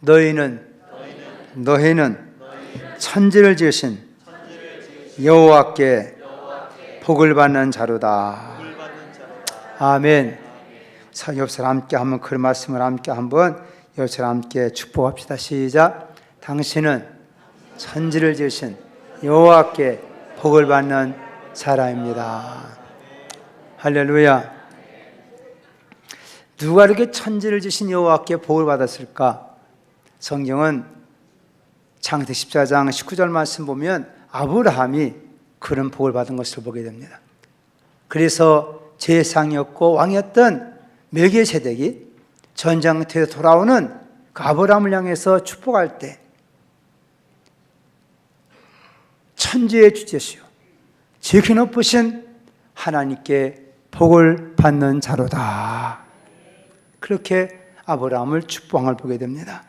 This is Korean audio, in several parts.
너희는 천지를 지으신 여호와께 복을 받는 자로다. 아멘. 옆 사람 함께 한번 그 말씀을 함께 한번 옆 사람 함께 축복합시다. 시작. 당신은 천지를 지으신 여호와께 복을 받는 사람입니다. 할렐루야. 누가 이렇게 천지를 지으신 여호와께 복을 받았을까? 성경은 창세기 14장 19절 말씀 보면 아브라함이 그런 복을 받은 것을 보게 됩니다. 그래서 제사장이었고 왕이었던 멜기세덱이 전장터에서 돌아오는 그 아브라함을 향해서 축복할 때 천지의 주제시요 지극히 높으신 하나님께 복을 받는 자로다. 그렇게 아브라함을 축복을 보게 됩니다.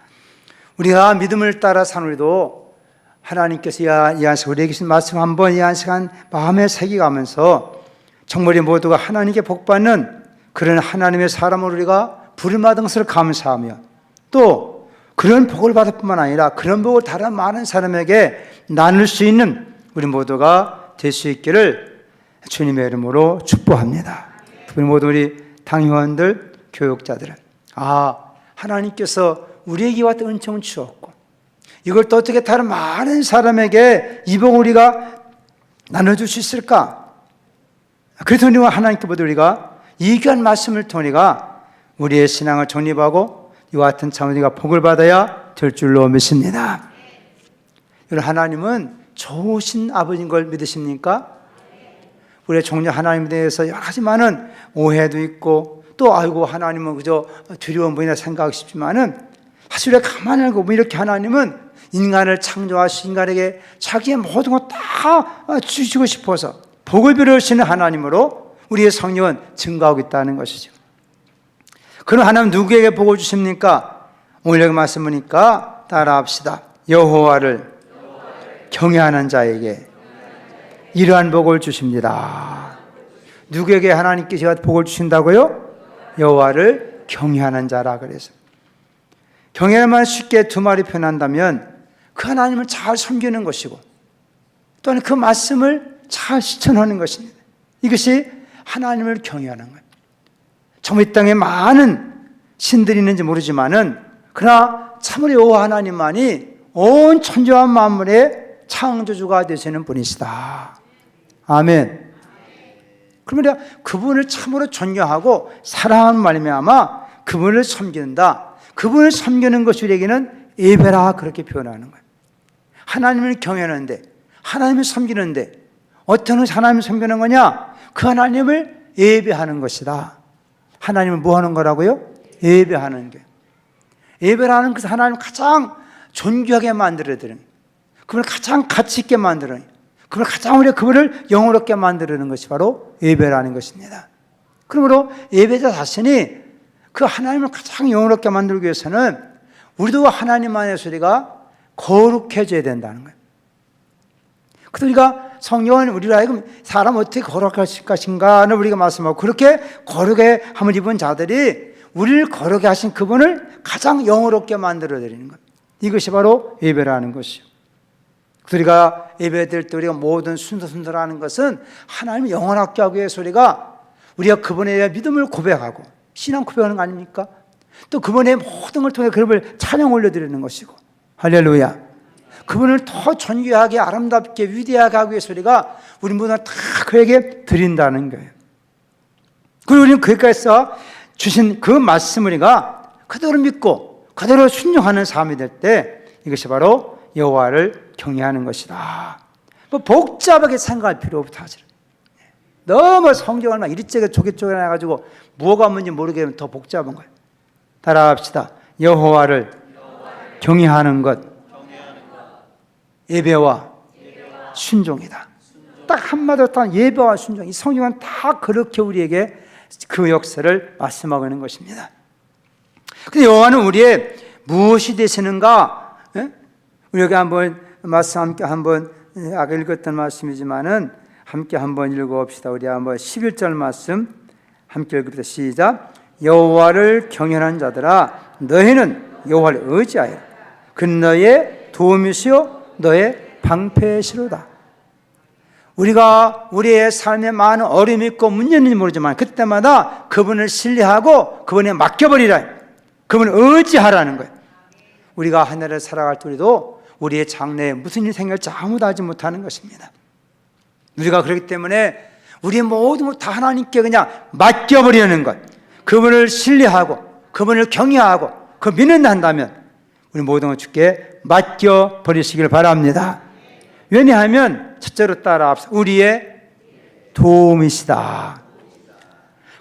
우리가 믿음을 따라 산 우리도 하나님께서 이 한 시간 우리에게 주신 말씀 한번 이 한 시간 마음에 새겨가면서 정말 우리 모두가 하나님께 복받는 그런 하나님의 사람으로 우리가 부름받은 것을 감사하며 또 그런 복을 받을 뿐만 아니라 그런 복을 다른 많은 사람에게 나눌 수 있는 우리 모두가 될 수 있기를 주님의 이름으로 축복합니다. 우리 모두 우리 당회원들, 교육자들은 하나님께서 우리에게 왔던 은총을 주었고 이걸 또 어떻게 다른 많은 사람에게 이 복을 우리가 나눠줄 수 있을까? 그래서 우리가 하나님께 모두 우리가 이 귀한 말씀을 통해가 우리의 신앙을 정립하고 이와 같은 참 우리가 복을 받아야 될 줄로 믿습니다. 여러분, 하나님은 좋으신 아버지인 걸 믿으십니까? 우리의 종교 하나님에 대해서 여러 가지 많은 오해도 있고 또 아이고 하나님은 그저 두려운 분이라 생각하고 싶지만은 사실 우리가 가만히 알고 이렇게 하나님은 인간을 창조하시 인간에게 자기의 모든 것 다 주시고 싶어서 복을 빌어주시는 하나님으로 우리의 성령은 증거하고 있다는 것이죠. 그럼 하나님 누구에게 복을 주십니까? 오늘 여기 말씀 보니까 따라합시다. 여호와를 경외하는 자에게 이러한 복을 주십니다. 누구에게 하나님께서 복을 주신다고요? 여호와를 경외하는 자라 그래서 경외만 쉽게 두 마리 표현한다면 그 하나님을 잘 섬기는 것이고 또한 그 말씀을 잘 실천하는 것입니다. 이것이 하나님을 경외하는 거예요. 정말 이 땅에 많은 신들이 있는지 모르지만은 그러나 참으로 여호와 하나님만이 온 천지와 만물의 창조주가 되시는 분이시다. 아멘. 그러면 그분을 참으로 존경하고 사랑하는 말미암아 그분을 섬긴다. 그분을 섬기는 것이 우리에게는 예배라 그렇게 표현하는 거예요. 하나님을 경외하는데 하나님을 섬기는데 어떤 것이 하나님을 섬기는 거냐? 그 하나님을 예배하는 것이다. 하나님을 뭐 하는 거라고요? 예배하는 게. 예배라는 것은 하나님을 가장 존귀하게 만들어드리는, 그분을 가장 가치 있게 만드는, 그분을 영원롭게 만드는 것이 바로 예배라는 것입니다. 그러므로 예배자 자신이 그 하나님을 가장 영원롭게 만들기 위해서는 우리도 하나님만의 소리가 거룩해져야 된다는 거예요. 그러니까 성경은 우리로 하여금 사람 어떻게 거룩할 것인가를 우리가 말씀하고 그렇게 거룩에 함을 입은 자들이 우리를 거룩해 하신 그분을 가장 영원롭게 만들어드리는 것. 이것이 바로 예배라는 것이요. 우리가 예배드릴 때 우리가 모든 순서순서라는 것은 하나님을 영원하게 하기 위해서 우리가 그분에 대한 믿음을 고백하고 신앙 고백하는 거 아닙니까? 또 그분의 모든 걸 통해 그분을 찬양 올려드리는 것이고 할렐루야. 그분을 더 존귀하게 아름답게 위대하게 하기 위해서 우리 모두 다 그에게 드린다는 거예요. 그리고 우리는 그에게서 주신 그 말씀을 우리가 그대로 믿고 그대로 순종하는 삶이 될 때 이것이 바로 여호와를 경외하는 것이다. 뭐 복잡하게 생각할 필요 없다. 너무 성경을 막 이리저리 저기저기 해가지고 뭐가 뭔지 모르게 더 복잡한 거예요. 따라합시다. 여호와를 경외하는 것, 예배와 순종이다. 딱 한마디로 딱 예배와 순종. 이 성경은 다 그렇게 우리에게 그 역사를 말씀하고 있는 것입니다. 근데 여호와는 우리의 무엇이 되시는가? 우리가 한번 말씀 함께 한번 아까 읽었던 말씀이지만은 함께 한번 읽어봅시다. 우리 한번 11절 말씀 함께 읽읍시다. 시작. 여호와를 경외하는 자들아 너희는 여호와를 의지하여 그는 너의 도움이시요 너의 방패시로다. 우리가 우리의 삶에 많은 어려움이 있고 문제는 모르지만 그때마다 그분을 신뢰하고 그분에 맡겨버리라. 그분을 의지하라는 거예요. 우리가 하늘을 살아갈 때 우리도 우리의 장래에 무슨 일이 생길지 아무도 알지 못하는 것입니다. 우리가 그렇기 때문에 우리의 모든 것 다 하나님께 그냥 맡겨버리는 것, 그분을 신뢰하고 그분을 경외하고 그 믿는다 한다면 우리 모든 것 주께 맡겨버리시길 바랍니다. 왜냐하면 첫째로 따라합시다. 우리의 도움이시다.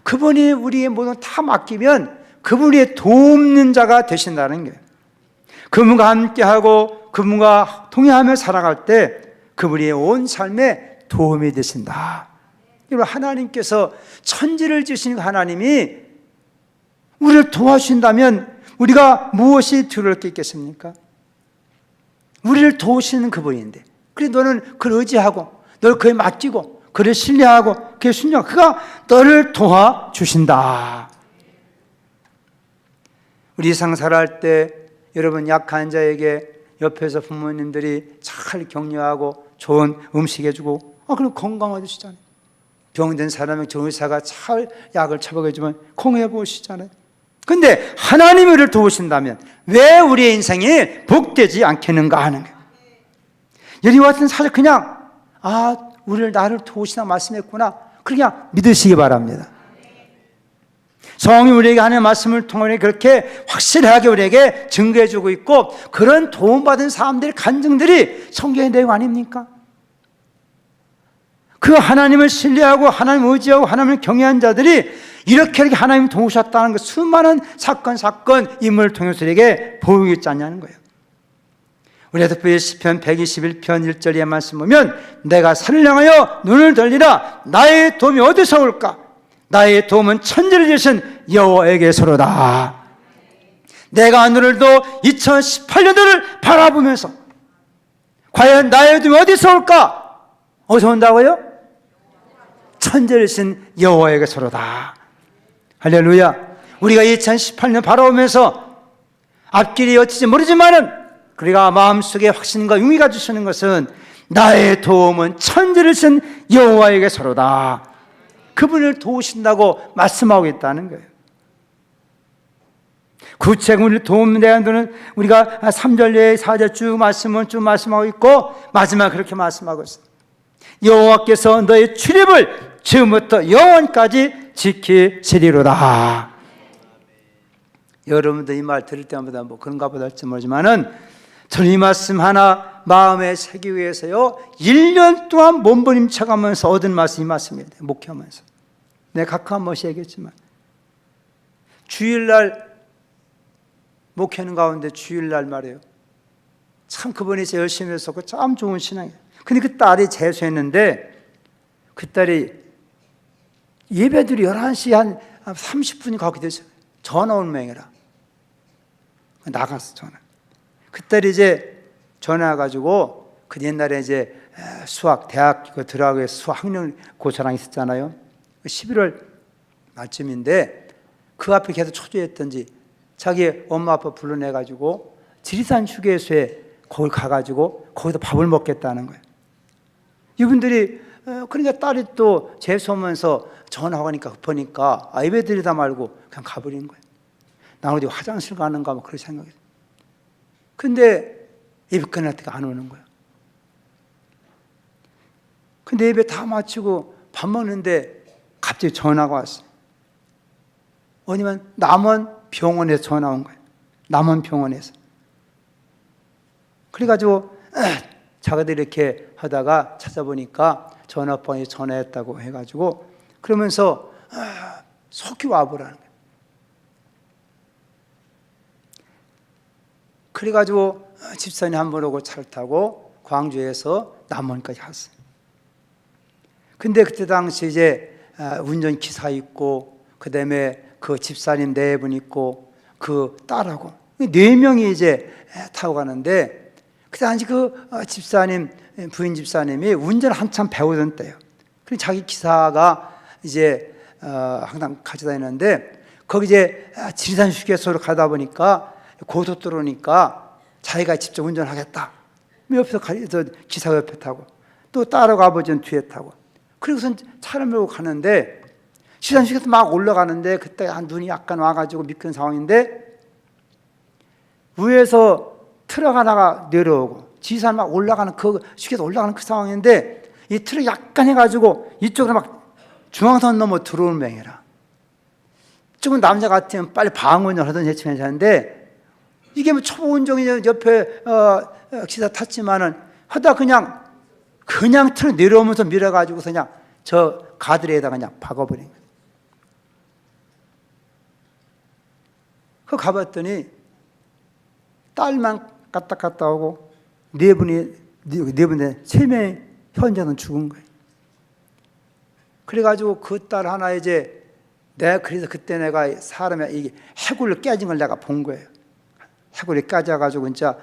그분이 우리의 모든 것 다 맡기면 그분이 돕는 자가 되신다는 거예요. 그분과 함께하고 그분과 통해하며 살아갈 때 그분이 온 삶에 도움이 되신다. 여러분, 하나님께서 천지를 지으신 하나님이 우리를 도와주신다면 우리가 무엇이 두려울 게 있겠습니까? 우리를 도우시는 그분인데, 그래 너는 그를 의지하고 너를 그에 맡기고 그를 신뢰하고 그에 순종, 그가 너를 도와주신다. 우리 세상 살아갈 때 여러분, 약한 자에게 옆에서 부모님들이 잘 격려하고 좋은 음식 해주고 그럼 건강해지잖아요. 병든 사람에게 좋은 의사가 잘 약을 처방해주면 건강해보시잖아요. 근데 하나님이 우리를 도우신다면 왜 우리의 인생이 복되지 않겠는가 하는 거예요. 여리와 같은 사실 그냥 우리를 나를 도우시나 말씀했구나, 그냥 믿으시기 바랍니다. 성령이 우리에게 하는 말씀을 통해 그렇게 확실하게 우리에게 증거해주고 있고, 그런 도움받은 사람들의 간증들이 성경의 내용 아닙니까? 그 하나님을 신뢰하고 하나님을 의지하고 하나님을 경외한 자들이 이렇게 하나님을 도우셨다는 그 수많은 사건 인물을 통해서 우리에게 보이고 있지 않냐는 거예요. 우리 특별히 시편 121편 1절의 말씀 보면, 내가 산을 향하여 눈을 돌리라. 나의 도움이 어디서 올까? 나의 도움은 천지를 지으신 여호와에게서로다. 내가 오늘도 2018년도를 바라보면서 과연 나의 도움이 어디서 올까? 어디서 온다고요? 천지를 지으신 여호와에게서로다. 할렐루야. 우리가 2018년 바라보면서 앞길이 어찌지 모르지만은 우리가 마음속에 확신과 용기가 주시는 것은 나의 도움은 천지를 지은 여호와에게서로다. 그분을 도우신다고 말씀하고 있다는 거예요. 구체적으로 우리를 도움에 대한 거는 우리가 3절 내에 4절 쭉 말씀하고 있고, 마지막 그렇게 말씀하고 있어요. 여호와께서 너의 출입을 지금부터 영원까지 지키시리로다. 여러분들 이 말 들을 때마다 그런가 보다 할지 모르지만은 저는 이 말씀 하나 마음에 새기기 위해서요 1년 동안 몸부림쳐가면서 얻은 말씀이 말씀입니다. 목회하면서 내가 각각 한 번씩 얘기했지만, 주일날 목회하는 가운데 주일날 말이에요, 참 그분이 제일 열심히 했었고 참 좋은 신앙이에요. 근데 그 딸이 재수했는데 그 딸이 예배들이 11시 한 30분이 가게 됐어요. 전화 온 모양이라 나갔어. 전화. 그 딸이 이제 전화해가지고, 그 옛날에 이제 수학 대학 들어가고 수학 학년고사랑 있었잖아요. 11월 말쯤인데 그 앞에 계속 초조했던지 자기 엄마 아빠 불러내가지고 지리산 휴게소에 거기 가가지고 거기서 밥을 먹겠다는 거예요. 이분들이 그러니까 딸이 또 재수하면서 전화가 가니까 급하니까 예배드리다 말고 그냥 가버린 거예요. 나 어디 화장실 가는가 뭐 그런 생각이. 근데 예배 끝날 때가 안 오는 거예요. 근데 예배 다 마치고 밥 먹는데 갑자기 전화가 왔어요. 어디면 남원 병원에서 전화 온 거예요. 남원 병원에서. 그래가지고 자기들이 이렇게 하다가 찾아보니까 전화번호에 전화했다고 해가지고, 그러면서 속히 와보라는 거예요. 그래가지고 집사님 한 번 오고 차를 타고 광주에서 남원까지 갔어요. 근데 그때 당시 이제 운전기사 있고, 그 다음에 그 집사님 4분 있고, 그 딸하고 4명이 이제 타고 가는데, 그 당시 그 집사님, 부인 집사님이 운전 한참 배우던 때예요. 그리고 자기 기사가 이제 항상 같이 다니는데, 거기 이제 지리산 휴게소로 가다 보니까 고속도로니까 자기가 직접 운전하겠다. 옆에서 기사가 옆에 타고 또 따라가 아버지는 뒤에 타고 그리고선 차를 몰고 가는데 시상식에서 막 올라가는데 그때 눈이 약간 와가지고 미끄러운 상황인데 위에서 트럭 하나가 내려오고 지산 막 올라가는 그 시계에서 올라가는 그 상황인데 이 트럭이 약간 해가지고 이쪽으로 막 중앙선 넘어 들어오는 모양이라 조금 남자 같으면 빨리 방언을 하던 해치면 괜찮은데 이게 뭐 초보 운전이 옆에 기사 탔지만은 하다 그냥 트럭 내려오면서 밀어가지고 그냥 저 가드레에다 그냥 박아버린 거예요. 그 가봤더니 딸만 갔다 오고 네 분에 세 명이 현재는 죽은 거예요. 그래가지고 그 딸 하나 이제 그래서 그때 내가 사람의 이게 해골로 깨진 걸 내가 본 거예요. 해골이 깨져가지고 진짜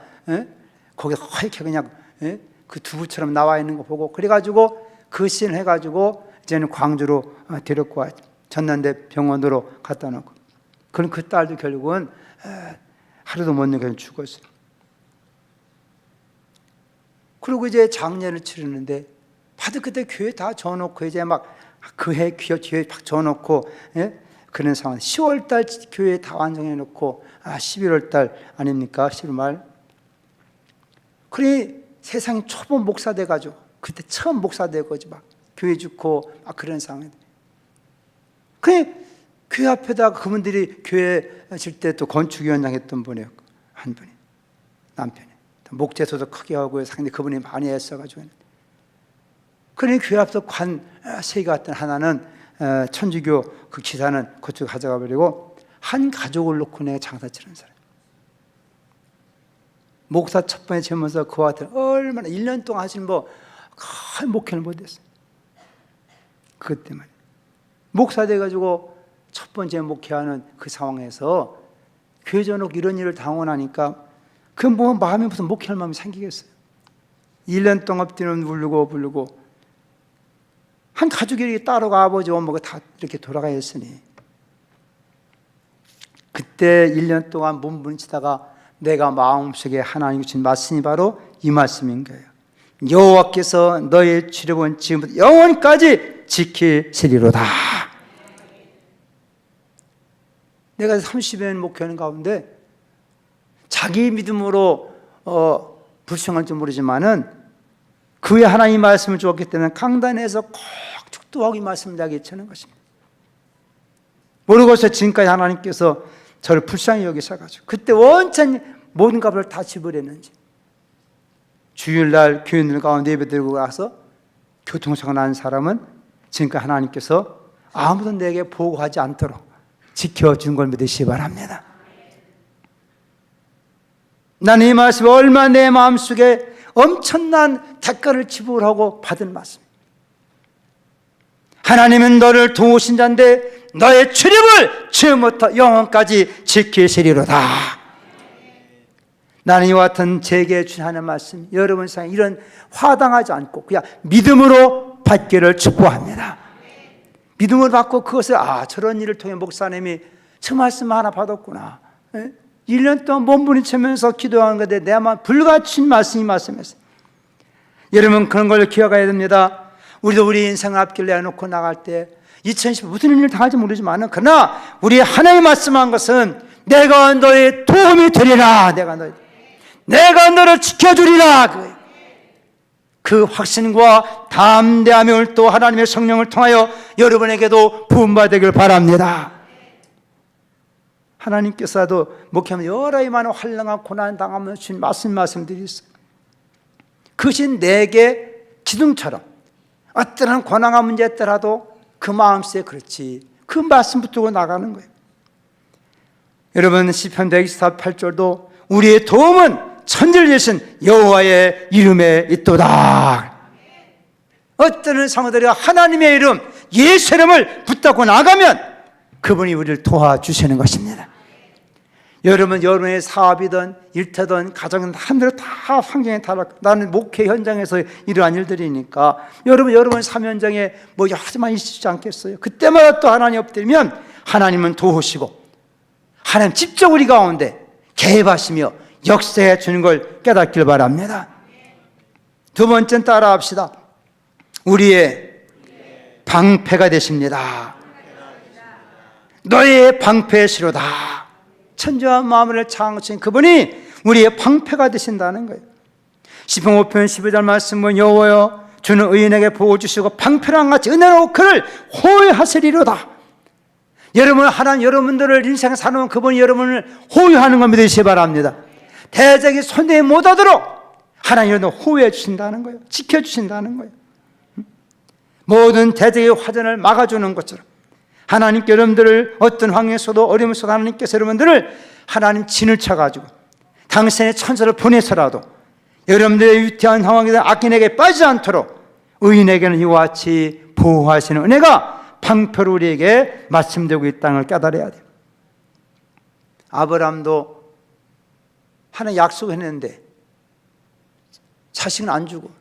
거기 허옇게 그냥 그 두부처럼 나와 있는 거 보고 그래가지고 그 씬 해가지고 이제는 광주로 데리고 와 전남대 병원으로 갖다 놓고 그럼 그 딸도 결국은 하루도 못 내고 죽었어요. 그리고 이제 장례를 치르는데 다들 그때 교회 다 줘놓고 이제 막 그 해 교회 막 줘놓고 그런 상황. 10월달 교회 다 완성해놓고 11월달 아닙니까? 11월 말. 그러니 세상에 초보 목사 돼가지고 그때 처음 목사 되고 막 교회 죽고 막 그런 상황인데. 그러니 교회 앞에다가 그분들이 교회 질 때 또 건축위원장 했던 분이었고 한 분이 남편이 목재소도 크게 하고 상당히 그분이 많이 애써가지고 그러니 교회 앞에서 관 세 개 같은 하나는 천주교 그 기사는 그쪽 가져가 버리고 한 가족을 놓고 내가 장사 치는 사람. 목사 첫 번째 되면서 그와 같은 얼마나 1년 동안 하신 거의 목회를 못했어요. 그것 때문에 목사 돼가지고 첫 번째 목회하는 그 상황에서 교회 전옥 이런 일을 당원하니까 그 뭐 마음에 무슨 목회할 마음이 생기겠어요. 1년 동안 뛰는 부르고 한 가족이 따로가 아버지 엄마가 다 이렇게 돌아가 있으니 그때 1년 동안 몸부림치다가 내가 마음속에 하나님 주신 말씀이 바로 이 말씀인 거예요. 여호와께서 너의 치료본 지금부터 영원까지 지키시리로다. 내가 30여 년 목회하는 가운데 자기 믿음으로 불평할지 모르지만은 그의 하나님 말씀을 주었기 때문에 강단에서 꼭 축도하고 이 말씀을 내게 전하는 것입니다. 모르고서 지금까지 하나님께서 저를 불쌍히 여기셔가지고 그때 원천히 모든 값을 다 지불했는지 주일날 교인들 가운데 예배 드리고 가서 교통사고 난 사람은 지금까지 하나님께서 아무도 내게 보고하지 않도록 지켜준 걸 믿으시기 바랍니다. 나는 이 말씀이 얼마나 내 마음속에 엄청난 대가를 지불하고 받은 말씀입니다. 하나님은 너를 도우신 자인데 너의 출입을 지금부터 영원까지 지키시리로다. 나는 이와 같은 제게 주하는 말씀 여러분 상에 이런 화당하지 않고 그냥 믿음으로 받기를 축복합니다. 믿음을 받고 그것을 저런 일을 통해 목사님이 저 말씀 하나 받았구나. 1년 동안 몸부림치면서 기도하는 건데 내 마음 불같은 말씀이 말씀했어요. 여러분 그런 걸 기억해야 됩니다. 우리도 우리 인생을 앞길 내놓고 나갈 때 2010 무슨 일을 당할지 모르지만 그러나 우리 하나님 말씀한 것은 내가 너의 도움이 되리라. 내가 너를 지켜주리라. 그 확신과 담대함을 또 하나님의 성령을 통하여 여러분에게도 부음받으길 바랍니다. 하나님께서도 목회하면 여러 많은 환난과 고난 당하면 주신 말씀드리셨어요. 그것이 내게 기둥처럼 어떠한 고난과 문제 있더라도 그 마음속에 그렇지 그 말씀 붙들고 나가는 거예요. 여러분 시편 128절도 우리의 도움은 천지를 지으신 여호와의 이름에 있도다. 어떤 성도들이 하나님의 이름 예수 이름을 붙잡고 나가면 그분이 우리를 도와주시는 것입니다. 여러분 여러분의 사업이든 일터든 가정은 한대로 다 환경에 달라. 나는 목회 현장에서 이러한 일들이니까 여러분 삶 현장에 뭐 하지만 있지 않겠어요? 그때마다 또 하나님 엎드리면 하나님은 도우시고 하나님 직접 우리 가운데 개입하시며 역사해 주는 걸 깨닫길 바랍니다. 두 번째는 따라합시다. 우리의 방패가 되십니다. 너의 방패시로다. 천지와 만물을 창조하신 그분이 우리의 방패가 되신다는 거예요. 시편 5편 12절 말씀은 여호와여 주는 의인에게 복을 주시고 방패랑 같이 은혜로 그를 호위하시리로다. 여러분, 하나님 여러분들을 인생 살아온 그분이 여러분을 호위하는 걸 믿으시기 바랍니다. 대적이 손에 못 얻도록 하나님 여러분을 호위해 주신다는 거예요. 지켜주신다는 거예요. 모든 대적의 화전을 막아주는 것처럼 하나님께 여러분들을 어떤 환경에서도 어려움에서도 하나님께서 여러분들을 하나님 진을 쳐가지고 당신의 천사를 보내서라도 여러분들의 위태한 상황에서 악인에게 빠지지 않도록 의인에게는 이와 같이 보호하시는 은혜가 방패로 우리에게 말씀되고 있다는 걸 깨달아야 돼요. 아브라함도 하나 약속했는데 자식은 안 주고,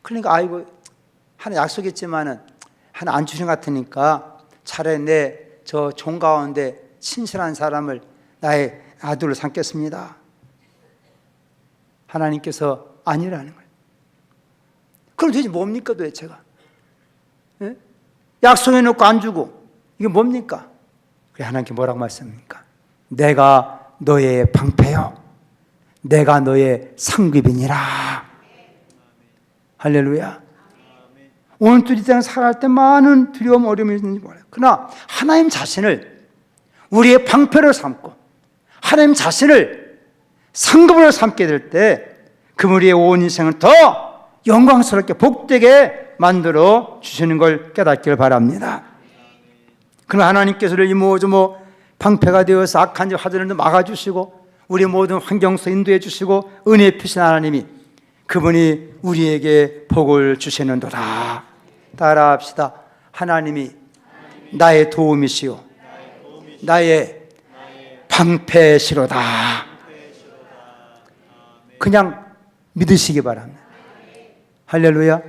그러니까 아이고 하나 약속했지만은 하나 안 주신 것 같으니까 차라리 내 저 종 가운데 친실한 사람을 나의 아들로 삼겠습니다. 하나님께서 아니라는 거예요. 그럼 도대체 뭡니까 도대체가? 예? 약속해놓고 안 주고 이게 뭡니까? 그래 하나님께 뭐라고 말씀합니까? 내가 너의 방패요, 내가 너의 상급이니라. 할렐루야. 오늘 이 땅을 살아갈 때 많은 두려움 어려움이 있는지 몰라요. 그러나 하나님 자신을 우리의 방패로 삼고 하나님 자신을 상급으로 삼게 될 때 그 우리의 온 인생을 더 영광스럽게 복되게 만들어 주시는 걸 깨닫기를 바랍니다. 그러나 하나님께서 우리 모두 방패가 되어서 악한 화전을 막아주시고 우리 모든 환경 속 인도해 주시고 은혜 피신 하나님이 그분이 우리에게 복을 주시는도다. 따라합시다. 하나님이 나의 도움이시오, 나의 방패시로다. 그냥 믿으시기 바랍니다. 할렐루야.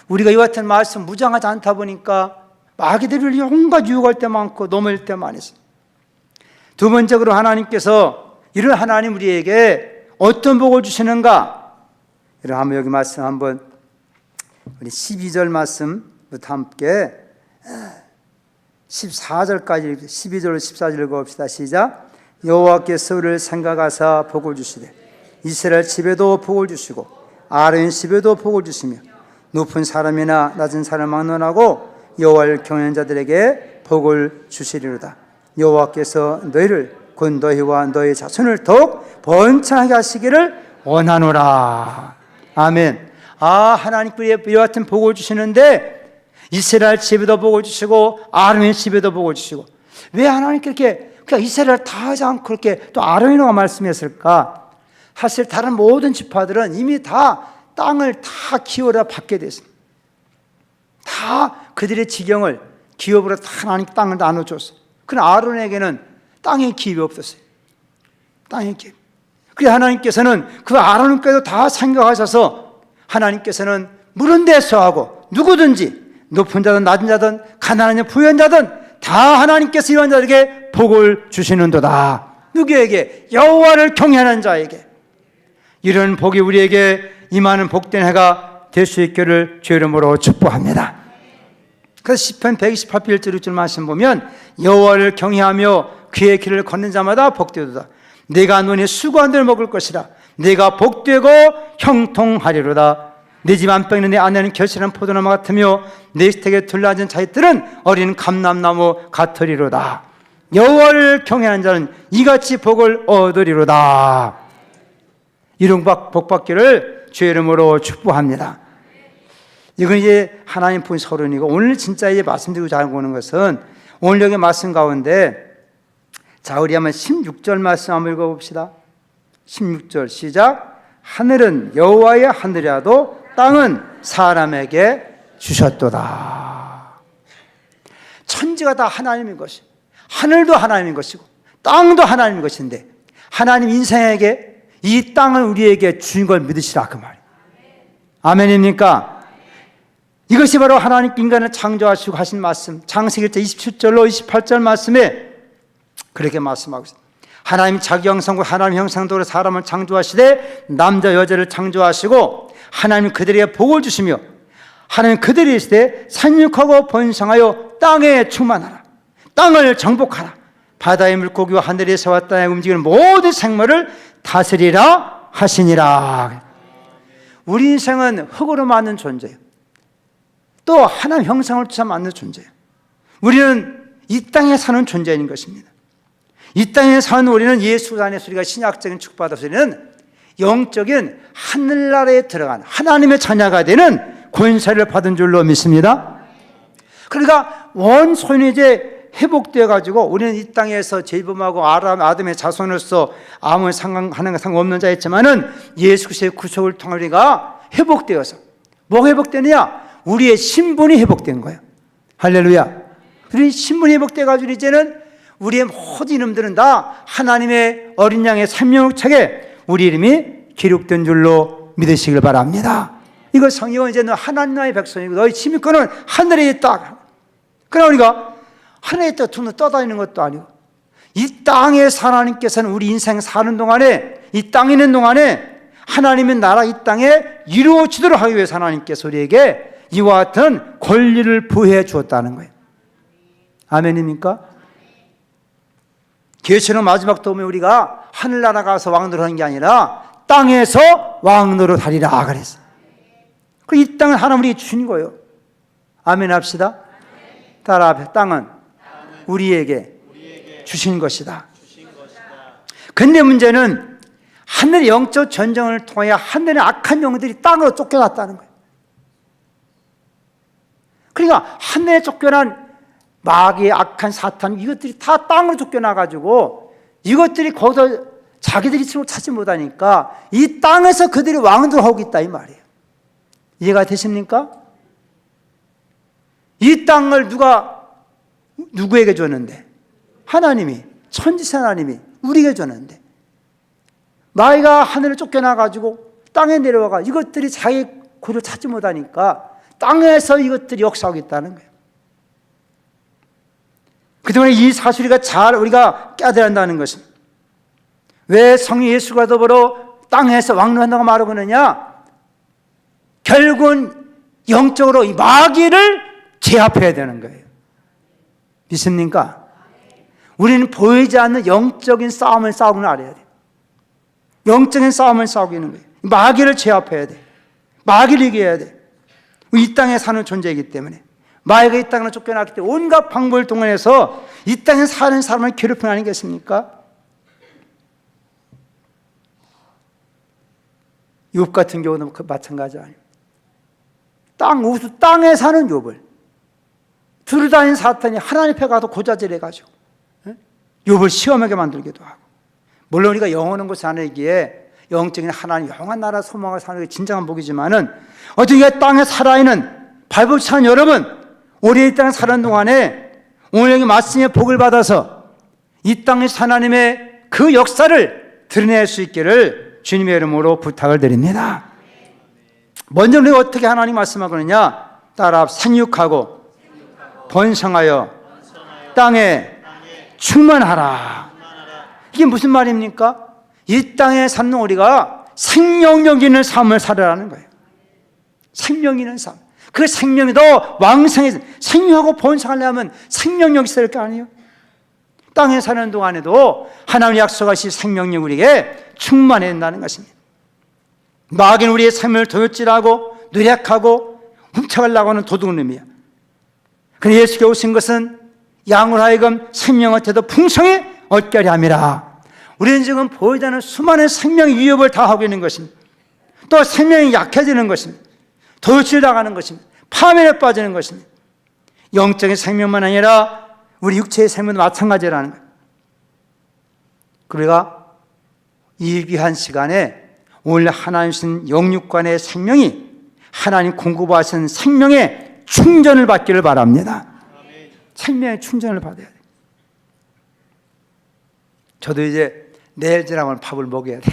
우리가 이와 같은 말씀 무장하지 않다 보니까 마귀들을 온갖 유혹할 때 많고 넘을 때 많이 있습니다. 두 번째로 하나님께서 이런 하나님 우리에게 어떤 복을 주시는가? 여러분 한번 여기 말씀 한번 우리 12절 말씀부터 함께 14절까지 12절로 14절 읽어봅시다. 시작. 여호와께서 우리를 생각하사 복을 주시되 이스라엘 집에도 복을 주시고 아론 집에도 복을 주시며 높은 사람이나 낮은 사람을 막론하고 여호와를 경외하는 자들에게 복을 주시리로다. 여호와께서 너희를 곧 너희와 너희 자손을 더욱 번창하게 하시기를 원하노라. 아멘. 하나님께 이와 같은 복을 주시는데 이스라엘 집에도 복을 주시고 아론의 집에도 복을 주시고, 왜 하나님께 이렇게 그냥 이스라엘 다 하지 않고 그렇게 또 아론이라고 말씀했을까? 사실 다른 모든 지파들은 이미 다 땅을 다 기업으로 받게 됐습니다. 다 그들의 지경을 기업으로 다 하나님 땅을 나눠줬어요. 그러나 아론에게는 땅의 기업이 없었어요. 땅의 기업. 그래서 하나님께서는 그 아론께도 다 생각하셔서 하나님께서는 물은 대수하고 누구든지 높은 자든 낮은 자든 가난한 부유한 자든 다 하나님께서 이런 자에게 복을 주시는도다. 누구에게? 여호와를 경외하는 자에게. 이런 복이 우리에게 임하는 복된 해가 될 수 있기를 주의 이름으로 축복합니다. 그래서 시편 128편 1절 6절 말씀 보면 여호와를 경외하며 그의 길을 걷는 자마다 복되도다. 내가 눈에 수고한 데를 먹을 것이라. 내가 복되고 형통하리로다. 내 집 안방에 내 아내는 결실한 포도나무 같으며 내 식탁에 둘러앉은 자식들은 어린 감람나무 같으리로다. 여호와를 경외하는 자는 이같이 복을 얻으리로다. 이런 복 받기를 주의 이름으로 축복합니다. 이건 이제 하나님 본 서론이고, 오늘 진짜 이제 말씀드리고자 하는 것은 오늘 여기 말씀 가운데, 자 우리 한번 16절 말씀 한번 읽어봅시다. 16절 시작. 하늘은 여호와의 하늘이라도 땅은 사람에게 주셨도다. 천지가 다 하나님인 것이, 하늘도 하나님인 것이고 땅도 하나님인 것인데 하나님 인생에게 이 땅을 우리에게 주신 걸 믿으시라 그 말이에요. 아멘입니까? 이것이 바로 하나님 인간을 창조하시고 하신 말씀, 창세기 1장 27절로 28절 말씀에 그렇게 말씀하고 있습니다. 하나님 자기 형상과 하나님 형상대로 사람을 창조하시되 남자 여자를 창조하시고 하나님 그들에게 복을 주시며 하나님 그들이 있을 때 산육하고 번성하여 땅에 충만하라. 땅을 정복하라. 바다의 물고기와 하늘의 새와 땅에 움직이는 모든 생물을 다스리라 하시니라. 우리 인생은 흙으로 만든 존재예요. 또 하나님 형상을 쫓아 만든 존재예요. 우리는 이 땅에 사는 존재인 것입니다. 이 땅에 사는 우리는 예수 안에서 우리가 신약적인 축복받아서 우리는 영적인 하늘나라에 들어간 하나님의 자녀가 되는 권세를 받은 줄로 믿습니다. 그러니까 원소는 이제 회복되어 가지고 우리는 이 땅에서 죄범하고 아담의 자손으로서 아무 상관없는 자였지만은 예수 그리스도의 구속을 통해 우리가 회복되어서 뭐가 회복되느냐? 우리의 신분이 회복된 거예요. 할렐루야. 우리 신분이 회복돼 가지고 이제는 우리의 모든 이름들은 다 하나님의 어린 양의 생명책에 우리 이름이 기록된 줄로 믿으시길 바랍니다. 이거 성경은 이제 너 하나님 나라의 백성이고 너희 시민권은 하늘에 있다. 그러나 우리가 하늘에 있다 둥둥 떠다니는 것도 아니고 이 땅에서 하나님께서는 우리 인생 사는 동안에 이 땅에 있는 동안에 하나님의 나라 이 땅에 이루어지도록 하기 위해서 하나님께서 우리에게 이와 같은 권리를 부여해 주었다는 거예요. 아멘입니까? 계시록 마지막 도움에 우리가 하늘나라 가서 왕노릇 하는 게 아니라 땅에서 왕노릇 하리라 그랬어. 이 땅은 하나님 우리에게 주신 거예요. 아멘 합시다. 따라 앞에 땅은 우리에게 주신 것이다. 근데 문제는 하늘의 영적 전쟁을 통해 하늘의 악한 영들이 땅으로 쫓겨났다는 거예요. 그러니까 하늘에 쫓겨난 마귀, 악한 사탄 이것들이 다 땅으로 쫓겨나가지고 이것들이 거기서 자기들이 찾지 못하니까 이 땅에서 그들이 왕들을 하고 있다 이 말이에요. 이해가 되십니까? 이 땅을 누구에게 줬는데? 하나님이, 천지세 하나님이 우리에게 줬는데 마귀가 하늘을 쫓겨나가지고 땅에 내려와가 이것들이 자기 고를 찾지 못하니까 땅에서 이것들이 역사하고 있다는 거예요. 그 때문에 이 사실을 잘 우리가 깨달아야 한다는 것입니다. 왜 성령 예수가 더불어 땅에서 왕노한다고 말하고 있느냐? 결국은 영적으로 이 마귀를 제압해야 되는 거예요. 믿습니까? 우리는 보이지 않는 영적인 싸움을 싸우는 알아야 돼요. 영적인 싸움을 싸우고 있는 거예요. 마귀를 제압해야 돼. 마귀를 이겨야 돼. 이 땅에 사는 존재이기 때문에 마귀가 이 땅으로 쫓겨났기 때문에 온갖 방법을 동원해서 이 땅에 사는 사람을 괴롭히는 거 아니겠습니까? 욥 같은 경우도 마찬가지 아니에요. 땅에 사는 욥을 두루다닌 사탄이 하나님 앞에 가서 고자질해가지고 욥을 시험하게 만들기도 하고, 물론 우리가 영원한 곳에 사는기에 영적인 하나님 영원한 나라 소망을 사는 게 진정한 복이지만은 어떻게 땅에 살아있는 발붙이 사는 여러분, 우리 이 땅에 사는 동안에 오늘 여기 말씀의 복을 받아서 이 땅에서 하나님의 그 역사를 드러낼 수 있기를 주님의 이름으로 부탁을 드립니다. 먼저 우리가 어떻게 하나님 말씀하거든요? 따라 생육하고 번성하여 땅에 충만하라. 이게 무슨 말입니까? 이 땅에 사는 우리가 생명력 있는 삶을 살아라는 거예요. 생명 있는 삶. 그 생명이 더 왕성해서 생명하고 번성하려면 생명력이 있어야 될 거 아니에요? 땅에 사는 동안에도 하나님 약속하신 생명력 우리에게 충만해야 된다는 것입니다. 마귀는 우리의 생명을 도둑질하고 노력하고 훔쳐가려고 하는 도둑놈이야. 그런데 예수께 오신 것은 양으로 하여금 생명을 더 풍성히 얻게 하려 함이라. 우리는 지금 보이지 않는 수많은 생명의 위협을 다 하고 있는 것입니다. 또 생명이 약해지는 것입니다. 도둑질 당하는 것입니다. 파멸에 빠지는 것입니다. 영적인 생명만 아니라 우리 육체의 생명도 마찬가지라는 거예요. 우리가 이 귀한 시간에 오늘 하나님 주신 영육간의 생명이 하나님 공급하신 생명의 충전을 받기를 바랍니다. 생명의 충전을 받아야 돼요. 저도 이제 내일 지나면 밥을 먹어야 돼.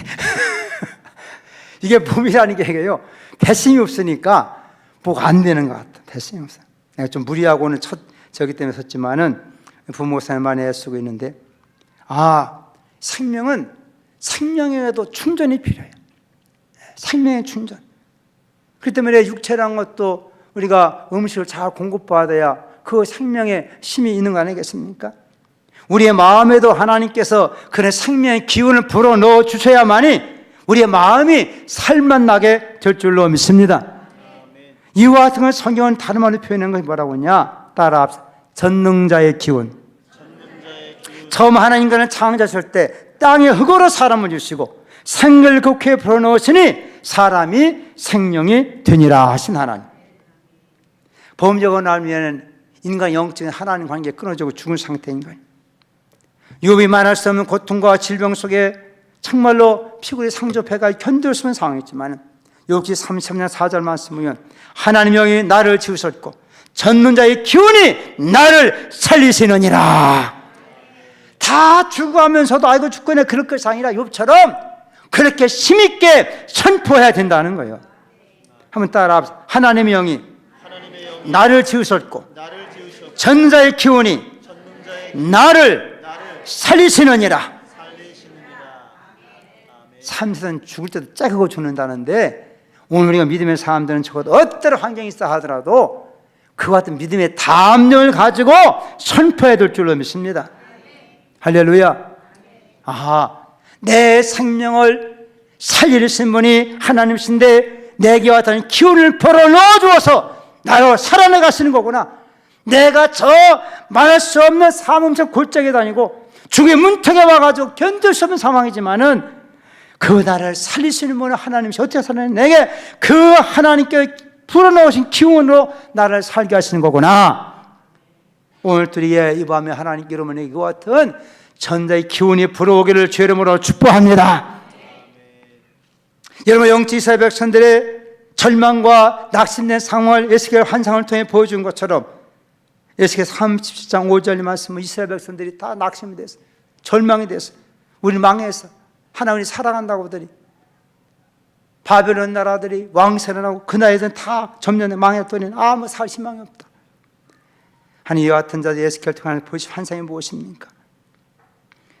이게 몸이라는 게 이게요, 배심이 없으니까 뭐가 안 되는 것 같아. 배심이 없어. 내가 좀 무리하고는 저기 때문에 섰지만은 부모사님 많이 애쓰고 있는데, 생명은 생명에도 충전이 필요해요. 생명의 충전. 그렇기 때문에 육체라는 것도 우리가 음식을 잘 공급받아야 그 생명의 힘이 있는 거 아니겠습니까? 우리의 마음에도 하나님께서 그런 생명의 기운을 불어넣어 주셔야만이 우리의 마음이 살맛나게 될 줄로 믿습니다. 이와 같은 걸 성경은 다른 말로 표현한 것이 뭐라고 하냐? 따라 전능자의 기운. 처음 하나님 인간을 창조하실 때 땅에 흙으로 사람을 주시고 생을 국회에 불어넣으시니 사람이 생명이 되니라 하신 하나님. 범죄가 나면 인간 영적인 하나님 관계가 끊어지고 죽은 상태인 거예요. 욥이 말할 수 없는 고통과 질병 속에 정말로 피골이 상접해가 견딜 수 없는 상황이지만 욥기 33년 4절 말씀 보면 하나님 영이 나를 지으셨고 전능자의 기운이 나를 살리시느니라. 다 죽어가면서도 아이고 죽겠네 그럴 것이 아니라 욥처럼 그렇게 힘있게 선포해야 된다는 거예요. 한번 따라 하나님의 영이 나를 지으셨고 전능자의 기운이 나를 살리시느니라. 삶에서는 죽을 때도 짝하고 죽는다는데 오늘 우리가 믿음의 사람들은 적어도 어떤 환경이 있어 하더라도 그와 같은 믿음의 담력을 가지고 선포해야 될 줄로 믿습니다. 할렐루야. 아하, 내 생명을 살리신 분이 하나님이신데 내게 왔다는 기운을 불어넣어 주어서 나로 살아나가시는 거구나. 내가 저 말할 수 없는 사망적 골짜기에 다니고 죽의 문턱에 와가지고 견딜 수 없는 상황이지만은 그 나를 살리시는 분은 하나님이시 어떻게 살아내? 내게 그 하나님께 불어넣으신 기운으로 나를 살게 하시는 거구나. 오늘 우리의 이 밤에 하나님께 여러분에게 이와 같은 전자의 기운이 불어오기를 주의 이름으로 축복합니다. 여러분 영적 이스라엘 백성들의 절망과 낙심된 상황을 에스겔 환상을 통해 보여준 것처럼 에스겔 37장 5절 말씀은 이스라엘 백성들이 다 낙심이 됐어. 절망이 됐어. 우리 망했어. 하나님이 사랑한다고 하더니 바벨론 나라들이 왕세를 하고 그 나이에는 다 전면에 망했더니 아무 살신망이 없다. 하니 이와 같은 자들 에스겔 통해 보신 환상이 무엇입니까?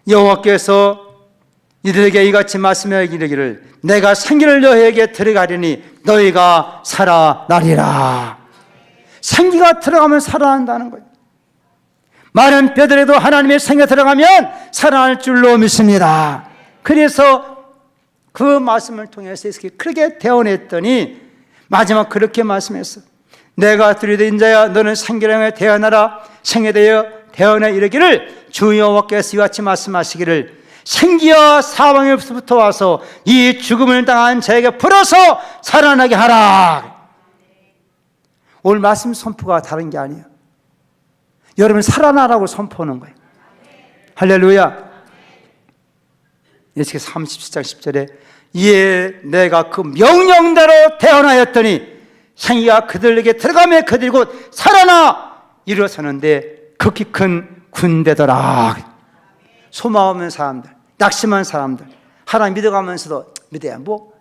여호와께서 이들에게 이같이 말씀하여 이르기를 내가 생기를 너희에게 들어가리니 너희가 살아나리라. 생기가 들어가면 살아난다는 거예요. 마른 뼈들에도 하나님의 생기가 들어가면 살아날 줄로 믿습니다. 그래서 그 말씀을 통해서 그렇게 대언했더니 마지막 그렇게 말씀했어. 내가 들으되 인자야 너는 생기를 향해 대언하라. 생에 대하여 대언해 이르기를 주 여호와께서 이같이 말씀하시기를 생기와 사망에서부터 와서 이 죽음을 당한 자에게 풀어서 살아나게 하라. 오늘 말씀 선포가 다른 게 아니에요. 여러분 살아나라고 선포하는 거예요. 할렐루야. 에스겔 37장 10절에 이에 내가 그 명령대로 대언하였더니 생기가 그들에게 들어가며 그들이 곧 살아나 일어서는데 극히 큰 군대더라. 소망 없는 사람들, 낙심한 사람들, 하나님 믿어가면서도 믿어야 뭐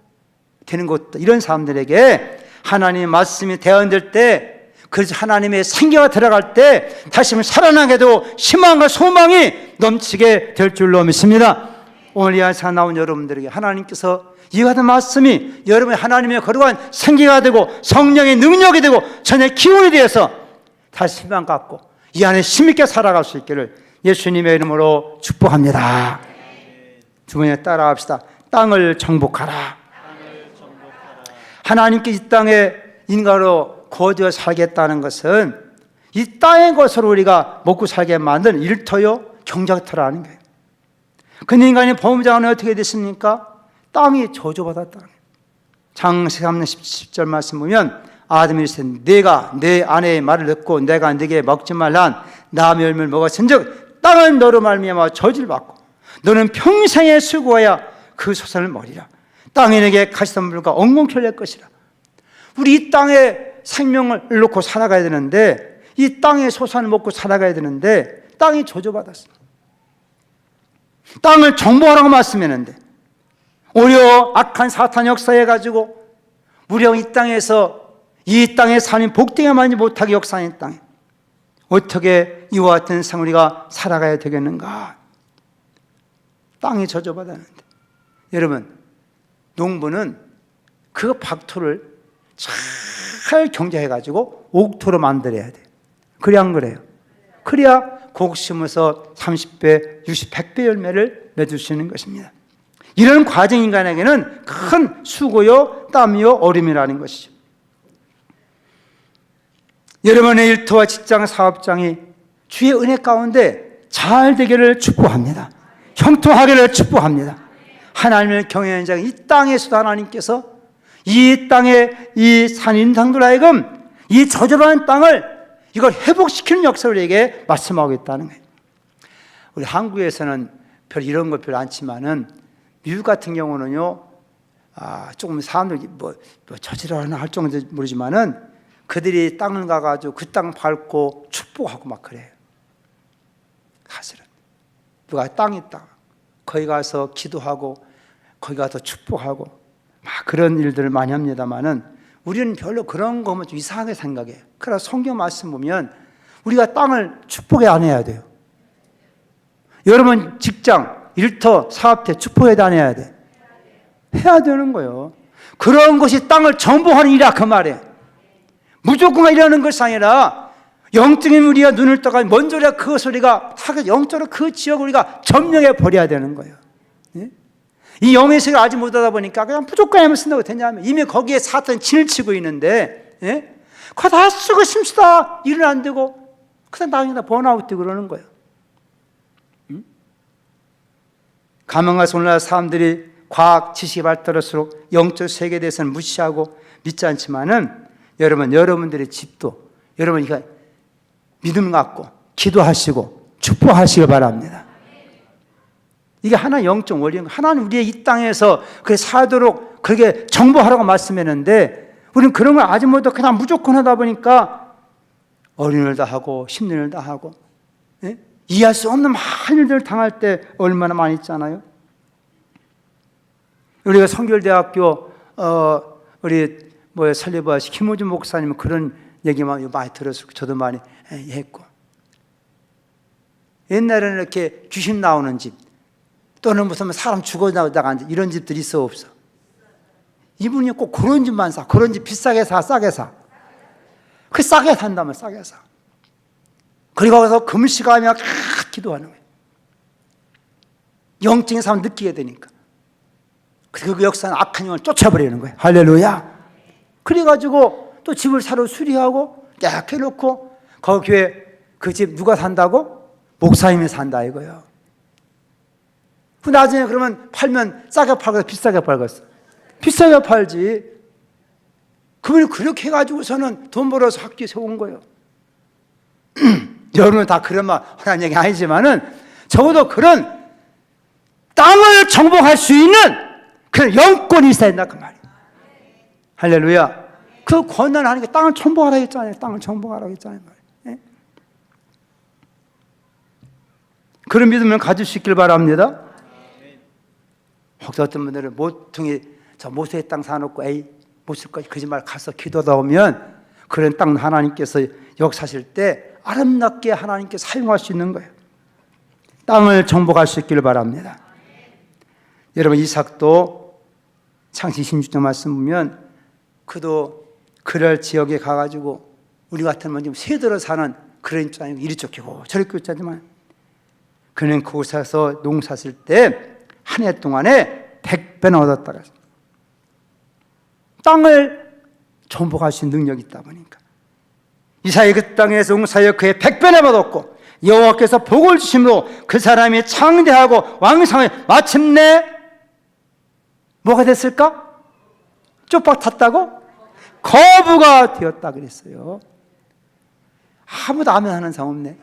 되는 것도 이런 사람들에게 하나님의 말씀이 대언될 때 그래서 하나님의 생기가 들어갈 때 다시 한번 살아나게 되고 희망과 소망이 넘치게 될 줄로 믿습니다. 오늘 이 아이사 나온 여러분들에게 하나님께서 이 같은 말씀이 여러분의 하나님의 거룩한 생기가 되고 성령의 능력이 되고 전의 기운이 되어서 다시 희망 갖고 이 안에 힘있게 살아갈 수 있기를 예수님의 이름으로 축복합니다. 주문에 따라합시다. 땅을 정복하라. 하나님께 이 땅에 인간으로 거주어 살겠다는 것은 이 땅의 것으로 우리가 먹고 살게 만든 일터요 경작터라는 거예요. 근데 인간이 범죄하면 어떻게 됐습니까? 땅이 저주받았다는 거예요. 창세기 3장 10절 말씀 보면 아담이 이르시되 네가 내 아내의 말을 듣고 내가 네게 먹지 말란 나무의 열매를 먹었은즉 땅은 너로 말미암아 저주를 받고 너는 평생에 수고하여 그 소산을 먹으리라. 땅이 내게 가시덤불과 엉겅퀴를 낼 것이라. 우리 이 땅에 생명을 놓고 살아가야 되는데 이 땅의 소산을 먹고 살아가야 되는데 땅이 저주받았어. 땅을 정복하라고 말씀했는데 오히려 악한 사탄 역사해가지고 무려 이 땅에서 이 땅의 삶이 복되게 만지 못하게 역사하는 땅에 어떻게 이와 같은 생 우리가 살아가야 되겠는가? 땅이 저주받았는데. 여러분, 농부는 그 박토를 잘 경제해가지고 옥토로 만들어야 돼요. 그래야 안 그래요? 그래야 곡 심어서 30배, 60, 100배 열매를 맺을 수 있는 것입니다. 이런 과정 인간에게는 큰 수고요, 땀이요, 어려움이라는 것이죠. 여러분의 일터와 직장, 사업장이 주의 은혜 가운데 잘 되기를 축복합니다. 형통하기를 축복합니다. 하나님을 경외하는 자가 이 땅에서도 하나님께서 이 땅에 이 산인상들 하여금 이 저주받은 땅을 이걸 회복시키는 역사를 우리에게 말씀하고 있다는 거예요. 우리 한국에서는 별 이런 거 별로 않지만은 미국 같은 경우는요, 조금 사람들이 뭐 저지라나 할 정도 모르지만은 그들이 땅을 가가지고 그 땅 밟고 축복하고 막 그래요. 사실은 누가 땅이 있다, 거기 가서 기도하고 거기 가서 축복하고 막 그런 일들을 많이 합니다만은 우리는 별로 그런 거 보면 좀 이상하게 생각해요. 그러나 성경 말씀 보면 우리가 땅을 축복해 안 해야 돼요. 여러분 직장, 일터, 사업체 축복해 안 해야 돼? 해야 되는 거예요. 그런 것이 땅을 정복하는 일이야 그 말이에요. 무조건 이러는 것이 아니라 영적인 우리가 눈을 떠가 먼저 우리가 그것을 우리가 영적으로 그 지역을 우리가 점령해 버려야 되는 거예요. 예? 이 영의 세계를 아직 못하다 보니까 그냥 무조건 하면 쓴다고 되냐면 이미 거기에 사탄이 진을 치고 있는데, 예? 그거 다 쓰고 심시다 일은 안 되고 그다음 나중에 번아웃 되고 그러는 거예요. 가만 가서 오늘날 사람들이 과학 지식이 발달할수록 영적 세계에 대해서는 무시하고 믿지 않지만은 여러분들의 집도 여러분 이거 믿음 갖고 기도하시고 축복하시기 바랍니다. 이게 하나 영적 원리인 거예요. 하나는 우리의 이 땅에서 그렇게 살도록 그렇게 정보하라고 말씀했는데 우리는 그런 걸 아직 못하고 그냥 무조건 하다 보니까 어린 일도 하고 힘든 일도 하고, 예? 이해할 수 없는 많은 일들을 당할 때 얼마나 많이 있잖아요. 우리가 성결대학교 우리 설립하신 김호준 목사님은 그런 얘기만 많이 들었고 저도 많이 했고, 옛날에는 이렇게 귀신 나오는 집 또는 무슨 사람 죽어 나오다가 이런 집들이 있어 없어? 이분이 꼭 그런 집만 사. 그런 집 비싸게 사, 싸게 사. 그 싸게 산다면 싸게 사. 그리고 가서 금식하며 기도하는 거예요. 영적인 삶을 느끼게 되니까. 그 역사는 악한 영을 쫓아버리는 거예요. 할렐루야. 그래가지고 또 집을 새로 수리하고 딱 해놓고 거기 교회 그 집 누가 산다고? 목사님이 산다 이거예요. 그 나중에 그러면 팔면 싸게 팔고 비싸게 팔겠어? 비싸게 팔지. 그분이 그렇게 해가지고서는 돈 벌어서 학교 세운 거예요. 여러분은 다 그런 말 하는 얘기 아니지만은 적어도 그런 땅을 정복할 수 있는 그런 영권이 있어야 된다 그 말이에요. 할렐루야. 그 권한을 하니까 땅을 정복하라고 했잖아요. 땅을 정복하라고 했잖아요. 예? 그런 믿음을 가질 수 있길 바랍니다. 혹시 어떤 분들은 모퉁이 저 모세의 땅 사놓고 에이 못 쓸 거지 거짓말 가서 기도하다 오면 그런 땅 하나님께서 역사하실 때 아름답게 하나님께 사용할 수 있는 거예요. 땅을 정복할 수 있기를 바랍니다. 여러분 이삭도 창세기 16장 말씀 보면 그도 그럴 지역에 가가지고 우리 같으면 좀 새들어 사는 그런 입장이고 이리 쫓기고 저리 쫓기지만 그는 그곳에서 농사쓸 때 한 해 동안에 100배나 얻었다. 땅을 정복할 수 있는 능력이 있다 보니까 이삭이 그 땅에서 농사하여 그의 100배나 얻었고 여호와께서 복을 주심으로 그 사람이 창대하고 왕성해 마침내 뭐가 됐을까? 쪽박 탔다고? 거부가 되었다 그랬어요. 아무도 아멘 하는 사람 없네.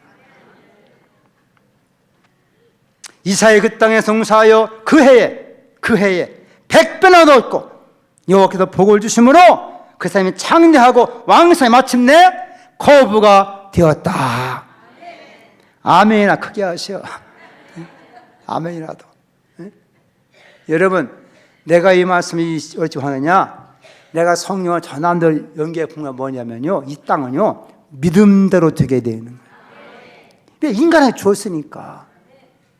이삭이 그 땅에 농사하여 그 해에 100배나 얻었고 여호와께서 복을 주심으로 그 사람이 창대하고 왕성해 마침내 거부가 되었다. 아멘이나 크게 하셔. 아멘이라도. 여러분 내가 이 말씀이 어찌 하느냐, 내가 성령을 전한들 연계의 공부가 뭐냐면요, 이 땅은요 믿음대로 되게 되는 거예요. 인간에게 주었으니까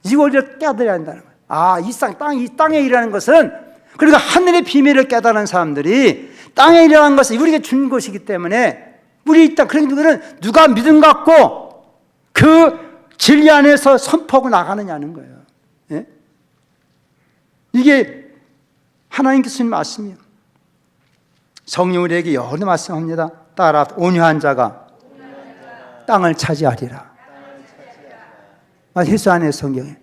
이걸 깨달아야 한다는 거예요. 이 땅에 일하는 것은, 그러니까 하늘의 비밀을 깨달은 사람들이 땅에 일하는 것은 우리에게 준 것이기 때문에 우리 이 땅, 그러니까 그는 누가 믿음 갖고 그 진리 안에서 선포하고 나가느냐는 거예요. 예? 이게 하나님께서 주신 말씀이에요. 성령 우리에게 여러 말씀합니다. 따라 온유한 자가 땅을 차지하리라. 헬스 안에 성경에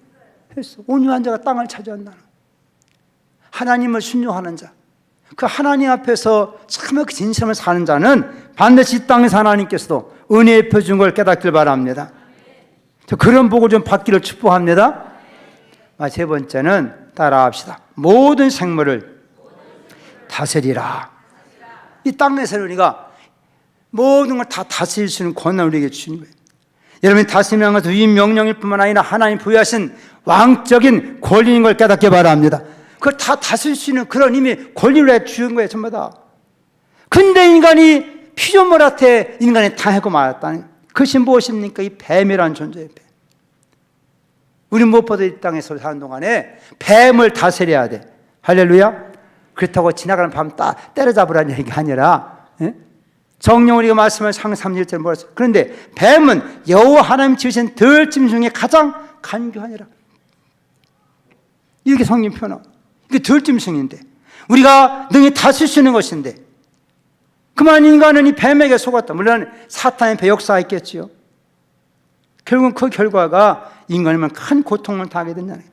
온유한 자가 땅을 차지한다. 하나님을 순종하는 자, 그 하나님 앞에서 참 진심을 사는 자는 반드시 이 땅에서 하나님께서도 은혜에 펴준 걸 깨닫길 바랍니다. 그런 복을 좀 받기를 축복합니다. 세 번째는 따라합시다. 모든 생물을 다스리라. 이 땅에서 우리가 모든 걸 다 다스릴 수 있는 권한을 우리에게 주신 거예요. 여러분이 다스리는 것은 위임 명령일 뿐만 아니라 하나님 부여하신 왕적인 권리인 걸 깨닫기 바랍니다. 그걸 다 다스릴 수 있는 그런 이미 권리를 주는 거예요, 전부 다. 근데 인간이 피조물한테 인간이 당하고 말았다는 그것이 무엇입니까? 이 뱀이라는 존재예요. 뱀. 우리 무엇보다 이 땅에서 사는 동안에 뱀을 다스려야 돼. 할렐루야. 그렇다고 지나가는 밤 때려잡으라는 얘기가 아니라, 예? 정령 우리가 말씀을 상 3일절 물었어요. 그런데 뱀은 여호와 하나님 지으신 들짐 중에 가장 간교하니라. 이렇게 성경 표현하고, 이게 들짐승인데 우리가 능히 다스릴 수 있는 것인데, 그만 인간은 이 뱀에게 속았다. 물론 사탄의 배역사가 있겠지요. 결국은 그 결과가 인간이면 큰 고통을 당하게 된다는 거예요.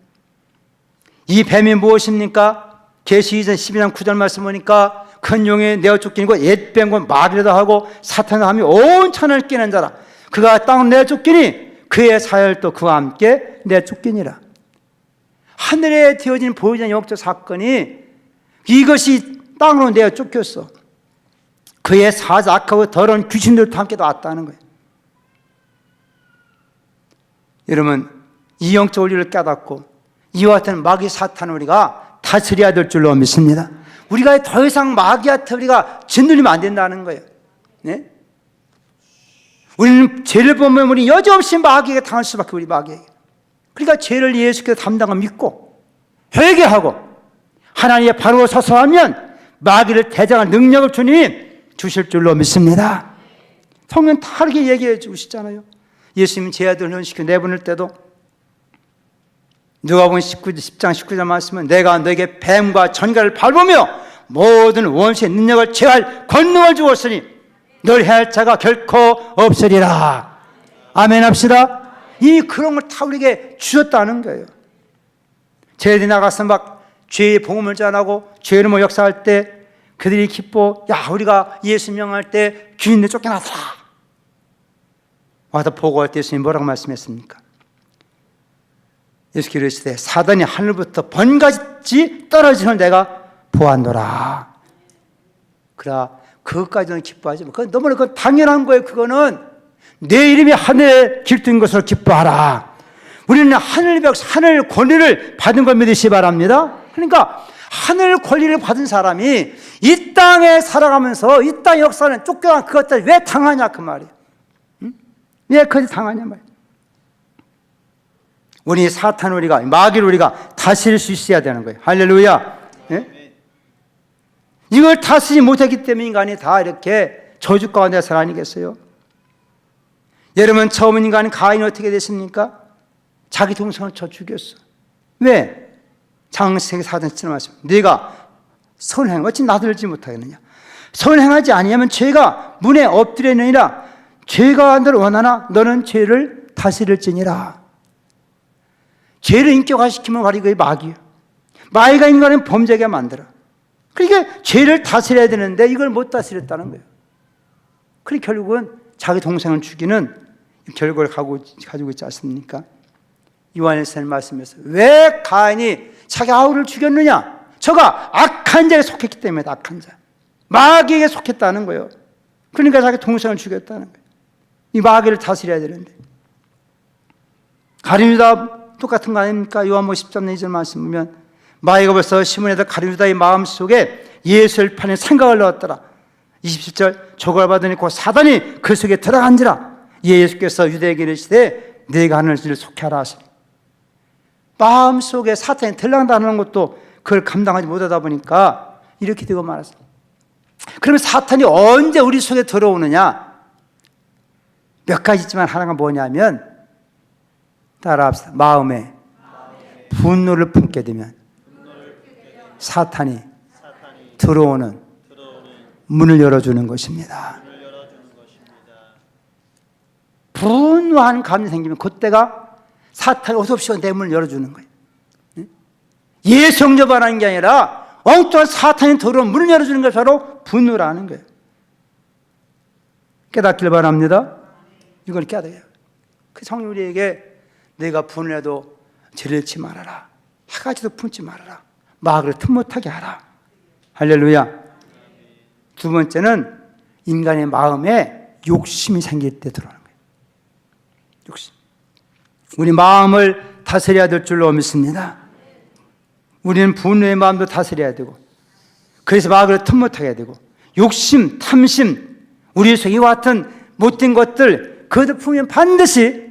이 뱀이 무엇입니까? 계시 2장 12장 9절 말씀 보니까 큰 용에 내어 쫓기고 옛뱀과 마귀라도 하고 사탄의 함이 온 천을 깨는 자라. 그가 땅을 내어 쫓기니 그의 사열도 그와 함께 내어 쫓기니라. 하늘에 되어진 보이지 영적 사건이 이것이 땅으로 내어 쫓겼어. 그의 사자 악하고 더러운 귀신들도 함께 왔다는 거예요. 여러분, 이 영적 원리를 깨닫고 이와 같은 마귀 사탄을 우리가 다스려야 될 줄로 믿습니다. 우리가 더 이상 마귀한테 우리가 짓눌리면 안 된다는 거예요. 네? 우리는 죄를 보면 우리 여지없이 마귀에게 당할 수밖에, 우리 마귀에게. 그러니까 죄를 예수께서 담당을 믿고 회개하고 하나님의 바로 서서 하면 마귀를 대장할 능력을 주님 주실 줄로 믿습니다. 성경 다 이렇게 얘기해 주시잖아요. 예수님은 제 아들 헌시켜 내보낼 때도 누가복음 10장 19절 말씀은 내가 너에게 뱀과 전갈을 밟으며 모든 원수의 능력을 제할 권능을 주었으니 널 해할 자가 결코 없으리라. 아멘 합시다. 이미 그런 걸 다 우리에게 주셨다는 거예요. 쟤들이 나가서 막 죄의 복음을 전하고 죄 이름으로 역사할 때 그들이 기뻐, 야 우리가 예수 명할 때 귀인들 쫓겨나더라. 와서 보고할 때 예수님이 뭐라고 말씀했습니까? 예수께서 이르시되 사단이 하늘부터 번같이 떨어지는 내가 보았노라. 그러나 그것까지는 기뻐하지 마. 그건 너무나 그건 당연한 거예요. 그거는 내 이름이 하늘에 길뜬 것으로 기뻐하라. 우리는 하늘 권리를 받은 걸 믿으시기 바랍니다. 그러니까 하늘 권리를 받은 사람이 이 땅에 살아가면서 이 땅 역사는 쫓겨난 그것들 왜 당하냐 그 말이에요. 응? 왜 그것이 당하냐 말이에요. 우리 사탄 우리가 마귀를 우리가 다스릴 수 있어야 되는 거예요. 할렐루야. 예? 이걸 다스리지 못했기 때문에 인간이 다 이렇게 저주 가운데 살 아니겠어요? 여러분 처음 인간 가인이 어떻게 됐습니까? 자기 동생을 쳐 죽였어. 왜? 창세기 4장 7절 말씀. 네가 선행 어찌 나들지 못하겠느냐? 선행하지 아니하면 죄가 문에 엎드려느니라. 죄가 너를 원하나 너는 죄를 다스릴지니라. 죄를 인격화시키면 바로 이게 마귀예요. 마귀가 인간을 범죄하게 만들어. 그러니까 죄를 다스려야 되는데 이걸 못 다스렸다는 거예요. 그러니 결국은 자기 동생을 죽이는 결과를 가지고 있지 않습니까? 요한일서의 말씀에서 왜 가인이 자기 아우를 죽였느냐? 저가 악한 자에 속했기 때문에 악한 자. 마귀에게 속했다는 거예요. 그러니까 자기 동생을 죽였다는 거예요. 이 마귀를 다스려야 되는데. 가룟 유다 똑같은 거 아닙니까? 요한복음 10장 2절 말씀 보면 마귀가 벌써 시몬에다 가룟 유다의 마음속에 예수를 파는 생각을 넣었더라. 27절 조걸 받으니 곧 사단이 그 속에 들어간지라. 예수께서 유대에게 이르시되 네가 하는 일을 속히 하라 하시니. 마음속에 사탄이 들락날하는 것도 그걸 감당하지 못하다 보니까 이렇게 되고 말았어. 그러면 사탄이 언제 우리 속에 들어오느냐? 몇 가지 있지만 하나가 뭐냐면, 따라합시다. 마음에 분노를 품게 되면 사탄이 들어오는 문을 열어주는 것입니다. 분노하는 감정이 생기면 그때가 사탄이 어서 없이 내 문을 열어주는 거예요. 예성접하는 게 아니라 엉뚱한 사탄이 들어오는 문을 열어주는 것이 바로 분노라는 거예요. 깨닫길 바랍니다. 이걸 깨닫아요. 그 성령 우리에게 내가 분해도 죄를 잃지 말아라. 하가지도 품지 말아라. 마귀를 틈못하게 하라. 할렐루야. 두 번째는 인간의 마음에 욕심이 생길 때 들어오는 거예요. 욕심. 우리 마음을 다스려야 될 줄로 믿습니다. 우리는 분노의 마음도 다스려야 되고, 그래서 마귀를 틈못하게 해야 되고, 욕심, 탐심, 우리 속에 이와 같은 못된 것들, 그것을 품으면 반드시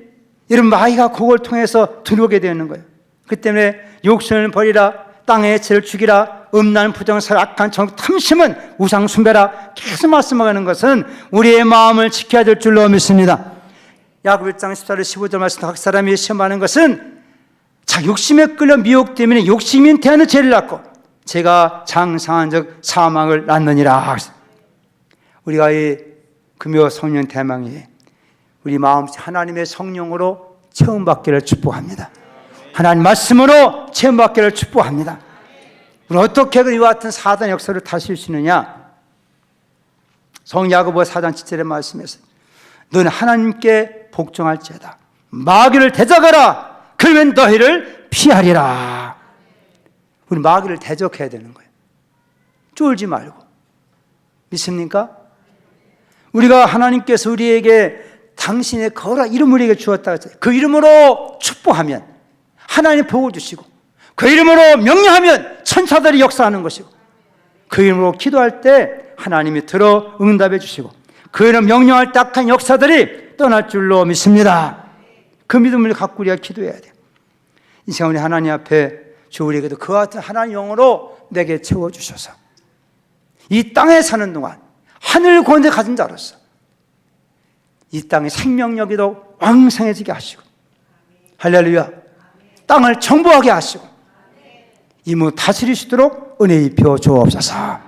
이런 마귀가 그걸 통해서 들어오게 되는 거예요. 그 때문에 욕심을 버리라, 땅의 죄를 죽이라, 음란, 부정살, 악한 정, 탐심은 우상 숭배라, 계속 말씀하는 것은 우리의 마음을 지켜야 될 줄로 믿습니다. 야고보 1장 14절 15절 말씀, 각 사람이 시험하는 것은 자 욕심에 끌려 미혹 때문에 욕심이 대하는 죄를 낳고 제가 장상한 적 사망을 낳느니라. 우리가 이 금요 성령 대망에 우리 마음 하나님의 성령으로 체험받기를 축복합니다. 하나님 말씀으로 체험받기를 축복합니다. 우리 어떻게 이와 같은 사단 역사를 다스릴 수 있느냐? 성야고보 4장 7절의 말씀에서 너는 하나님께 복종할지어다. 마귀를 대적하라. 그러면 너희를 피하리라. 우리 마귀를 대적해야 되는 거예요. 쫄지 말고. 믿습니까? 우리가 하나님께서 우리에게 당신의 거룩한 이름을 우리에게 주었다 했어요. 그 이름으로 축복하면 하나님 복을 주시고, 그 이름으로 명령하면 천사들이 역사하는 것이고, 그 이름으로 기도할 때 하나님이 들어 응답해 주시고, 그 이름 명령할 때 악한 역사들이 떠날 줄로 믿습니다. 그 믿음을 갖고 우리가 기도해야 돼요. 이 시간 우리 하나님 앞에 주 우리에게도 그와 같은 하나님 영으로 내게 채워주셔서 이 땅에 사는 동안 하늘 권세 가진 자로서 이 땅의 생명력이 더 왕성해지게 하시고, 할렐루야, 땅을 정복하게 하시고 이무 다스리시도록 은혜 입혀 주옵소서.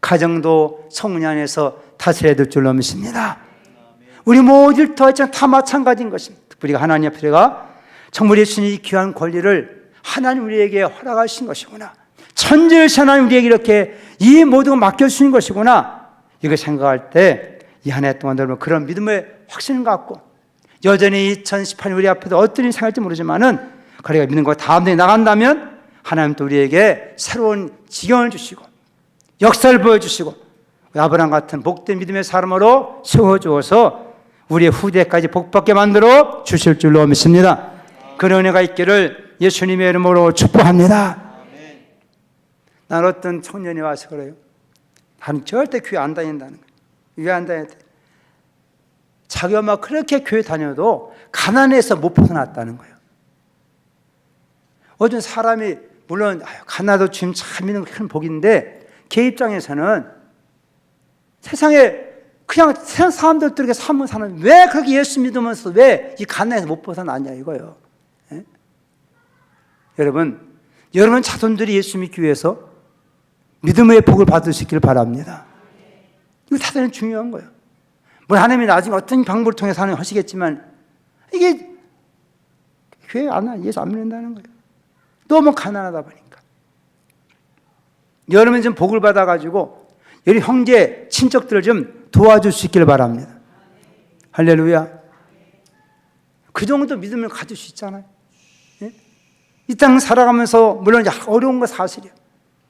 가정도 성령 안에서 다스려야 될 줄로 믿습니다. 우리 모두를 다 마찬가지인 것입니다. 우리가 하나님 앞에 정말 예수님이 이 귀한 권리를 하나님 우리에게 허락하신 것이구나, 천지의신 하나님 우리에게 이렇게 이 모든 걸 맡겨주신 것이구나, 이거 생각할 때 이 한 해 동안 여러분 그런 믿음의 확신을 갖고 여전히 2018년 우리 앞에서 어떤 일이 생길지 모르지만은 우리가 믿는 거 다음 달에 나간다면 하나님 또 우리에게 새로운 지경을 주시고 역사를 보여주시고 아브라함 같은 복된 믿음의 사람으로 세워주어서 우리의 후대까지 복받게 만들어 주실 줄로 믿습니다. 그런 은혜가 있기를 예수님의 이름으로 축복합니다. 난 어떤 청년이 와서 그래요. 나는 절대 교회 안 다닌다는 거예요. 왜 안 다녀야 돼? 자기 엄마 그렇게 교회 다녀도 가난해서 못 벗어났다는 거예요. 어떤 사람이 물론 가난도 주님 참 믿는 큰 복인데 걔 입장에서는 세상에 그냥 세상 사람들 그렇게 사는 사람 왜 그렇게 예수 믿으면서 왜 이 가난에서 못 벗어났냐 이거예요. 예? 여러분 자손들이 예수 믿기 위해서 믿음의 복을 받을 수 있기를 바랍니다. 이거 대단히 중요한 거예요. 물론 하나님이 나중에 어떤 방법을 통해서 하나님 하시겠지만 이게 교회 안 와, 예수 안 믿는다는 거예요. 너무 가난하다 보니까. 여러분 좀 복을 받아가지고 여기 형제, 친척들을 좀 도와줄 수 있기를 바랍니다. 할렐루야. 그 정도 믿음을 가질 수 있잖아요. 예? 이 땅 살아가면서 물론 어려운 건 사실이에요.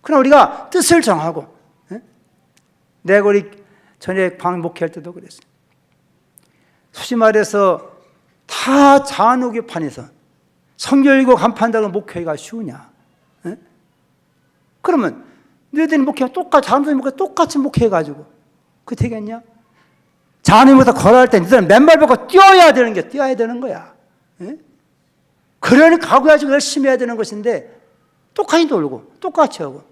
그러나 우리가 뜻을 정하고, 예? 내가 우리 전에 방 목회할 때도 그랬어요. 솔직히 말해서 다 잔혹교판에서 성경 읽고 간판다고 목회가 쉬우냐? 예? 그러면 너희들이 목회가 똑같이 자원들 목회 똑같이 목회해가지고 그 되겠냐? 자원님보다 걸어갈 때 너희들은 맨발 벗고 뛰어야 되는 거야. 예? 그런 각오 가지고 열심히 해야 되는 것인데 똑같이 놀고 똑같이 하고,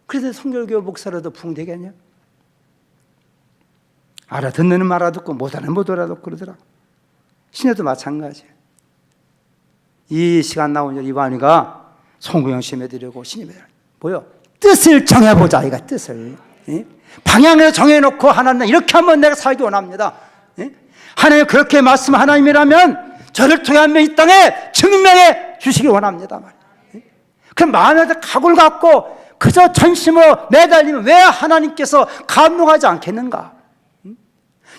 그래서 성결교회 목사라도 붕대겠냐? 알아듣는 말 알아듣고 못하는 못 알아듣고 그러더라. 신녀도 마찬가지예요. 이 시간 나온 이완이가 송구영 심해드리고 신임해드리고 뭐요? 뜻을 정해보자. 이가 뜻을, 방향을 정해놓고 하나님 이렇게 하면 내가 살기 원합니다. 하나님 그렇게 말씀 하나님이라면 저를 통해 한 명 이 땅에 증명해 주시기 원합니다. 그 마음에 각오를 갖고 그저 전심으로 매달리면 왜 하나님께서 감동하지 않겠는가?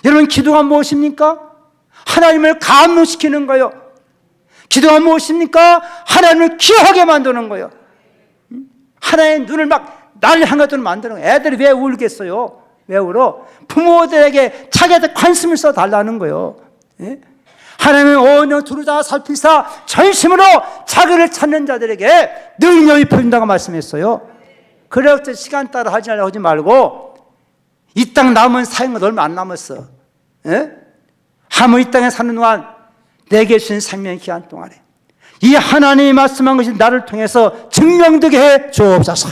여러분, 기도가 무엇입니까? 하나님을 감동시키는 거요. 기도가 무엇입니까? 하나님을 기억하게 만드는 거예요. 하나님의 눈을 막 나를 향하도록 만드는 거예요. 애들이 왜 울겠어요? 왜 울어? 부모들에게 자기한테 관심을 써달라는 거예요. 하나님은 오늘 두루다 살피사 전심으로 자기를 찾는 자들에게 능력이 보인다고 말씀했어요. 그래서 시간 따라 하지 말고 이 땅 남은 사용은 얼마 안 남았어. 하물 이 땅에 사는 동안 내게 주신 생명의 기한 동안에 이 하나님이 말씀한 것이 나를 통해서 증명되게 해 주옵소서.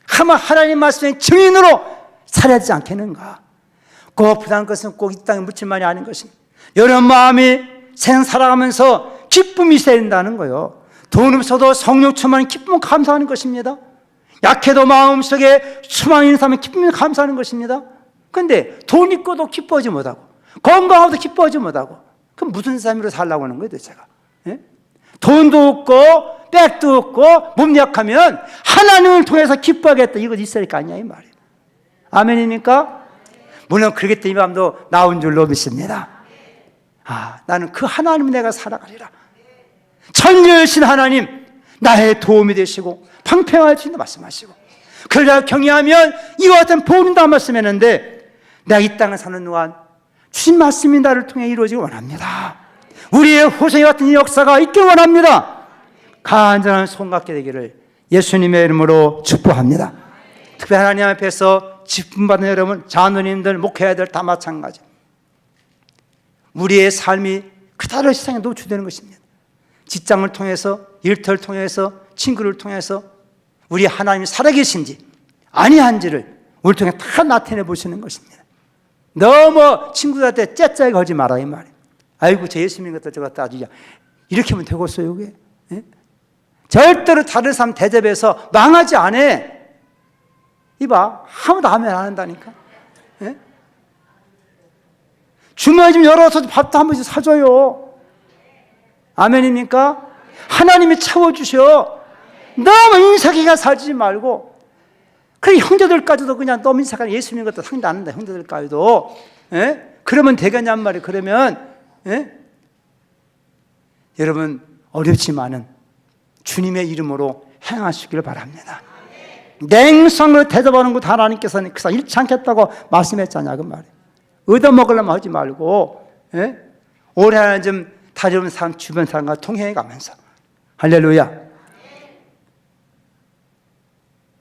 하면 하나님 말씀의 증인으로 살아야 되지 않겠는가? 꼭 부담 것은 꼭 이 땅에 묻힐만이 아닌 것입니다. 여러분 마음이 세상 살아가면서 기쁨이 있어야 된다는 거예요. 돈 없어도 성령 충만한 기쁨은 감사하는 것입니다. 약해도 마음속에 소망이 있는 사람은 기쁨이 감사하는 것입니다. 그런데 돈 있고도 기뻐하지 못하고 건강하고도 기뻐하지 못하고 그럼 무슨 삶으로 살라고 하는 거예요 도대체가? 돈도 없고 백도 없고 몸 약하면 하나님을 통해서 기뻐하겠다, 이거 있어야 할 거 아니야 이 말이에요. 아멘입니까? 물론 그렇기 때문에 이 밤도 나온 줄로 믿습니다. 나는 그 하나님 내가 살아가리라. 전지으신 하나님 나의 도움이 되시고 방패할 수 있는 말씀하시고, 그러다 경외하면 이와 같은 복을 다 말씀했는데 내가 이 땅에 사는 동안 주신 말씀이 나를 통해 이루어지기 원합니다. 우리의 후생이 같은 이 역사가 있길 원합니다. 간절한 손 갖게 되기를 예수님의 이름으로 축복합니다. 특별히 하나님 앞에서 직분받은 여러분, 자녀님들, 목회자들 다 마찬가지. 우리의 삶이 그대로 세상에 노출되는 것입니다. 직장을 통해서, 일터를 통해서, 친구를 통해서 우리 하나님이 살아계신지 아니한지를 우리 통해 다 나타내 보시는 것입니다. 너무 친구들한테 째짜게 하지 마라 이 말이에요. 아이고 저 예수님 같다 저 같다 아주 이렇게 하면 되겠어요 이게? 절대로 다른 사람 대접해서 망하지 않아. 이봐, 아무도 아멘 안 한다니까. 주머니 좀 열어서 밥도 한 번씩 사줘요. 아멘입니까? 하나님이 채워주셔. 너무 인사기가 살지 말고. 그래 형제들까지도 그냥 너무 인사가 예수님 같다 상대 안 한다 형제들까지도. 그러면 되겠냔 말이에요. 그러면 여러분 어렵지만은 주님의 이름으로 행하시기를 바랍니다. 냉성으로 대접하는 것 하나님께서는 그사 잃지 않겠다고 말씀했잖아 그 말이에요. 얻어먹으려면 하지 말고 올해 하나 좀 다른 사람 주변 사람과 통행해 가면서 할렐루야.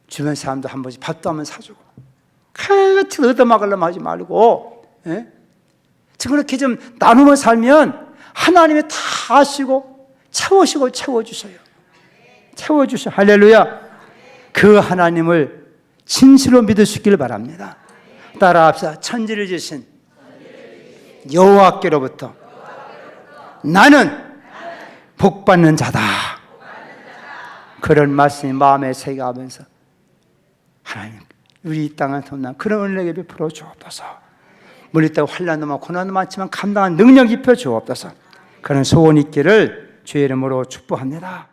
주변 사람도 한 번씩 밥도 한번 사주고 같이 얻어먹으려면 하지 말고 그렇게 좀 나누며 살면 하나님이 다 아시고 채우시고 채워주셔요. 채워주셔. 할렐루야. 그 하나님을 진실로 믿으시길 바랍니다. 따라합시다. 천지를 지으신 여호와께로부터 나는 복받는 자다. 그런 말씀이 마음에 새겨가면서 하나님 우리 이 땅을 돕는 그런 은혜를 베풀어 주옵소서. 우리 땅 환난도 많고 고난도 많지만 감당한 능력 입혀 주옵소서. 그런 소원 있기를 주의 이름으로 축복합니다.